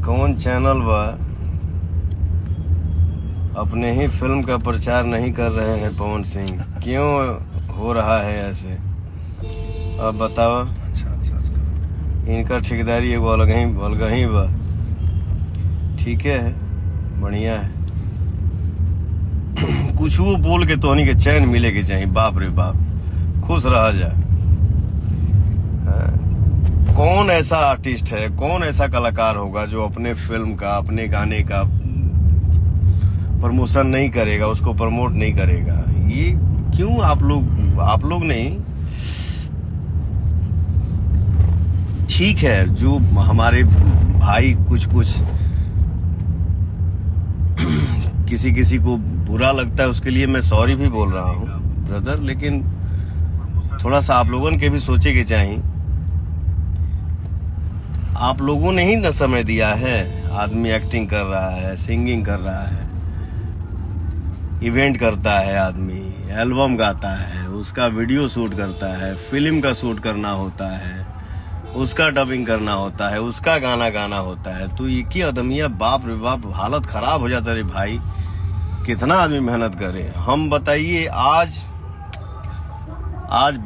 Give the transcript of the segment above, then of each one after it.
कौन चैनल बा अपने ही फिल्म का प्रचार नहीं कर रहे हैं पवन सिंह, क्यों हो रहा है ऐसे? अब बताओ। इनका ठेकेदारी एगो अलग ही बा। ठीक है, बढ़िया है। कुछ वो बोल के तोहनी के चैन मिले के चाहिए। बाप रे बाप, खुश रहा जा। कौन ऐसा आर्टिस्ट है, कौन ऐसा कलाकार होगा जो अपने फिल्म का, अपने गाने का प्रमोशन नहीं करेगा, उसको प्रमोट नहीं करेगा? ये क्यों आप लोग नहीं? ठीक है, जो हमारे भाई कुछ किसी को बुरा लगता है, उसके लिए मैं सॉरी भी बोल रहा हूँ ब्रदर, लेकिन थोड़ा सा आप लोगों के भी सोचे के चाहिए। आप लोगों ने ही न समय दिया है। आदमी एक्टिंग कर रहा है, सिंगिंग कर रहा है, इवेंट करता है, आदमी एल्बम गाता है, उसका वीडियो शूट करता है, फिल्म का शूट करना होता है, उसका डबिंग करना होता है, उसका गाना गाना होता है। तो एक ही आदमिया, बाप रे बाप, हालत खराब हो जाता है भाई। कितना आदमी मेहनत करे, हम बताइए। आज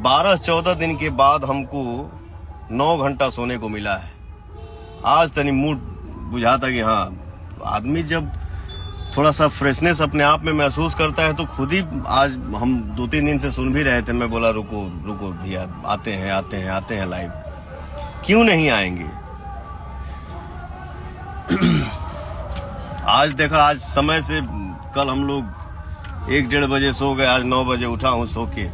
12-14 दिन के बाद हमको 9 घंटा सोने को मिला है। आज तनी मूड बुझाता कि हाँ, आदमी जब थोड़ा सा फ्रेशनेस अपने आप में महसूस करता है तो खुद ही। आज हम 2-3 दिन से सुन भी रहे थे, मैं बोला रुको भैया, आते हैं लाइव। क्यों नहीं आएंगे? आज देखा, आज समय से कल हम लोग 1-1:30 बजे सो गए, आज 9 बजे उठा हूँ सो के।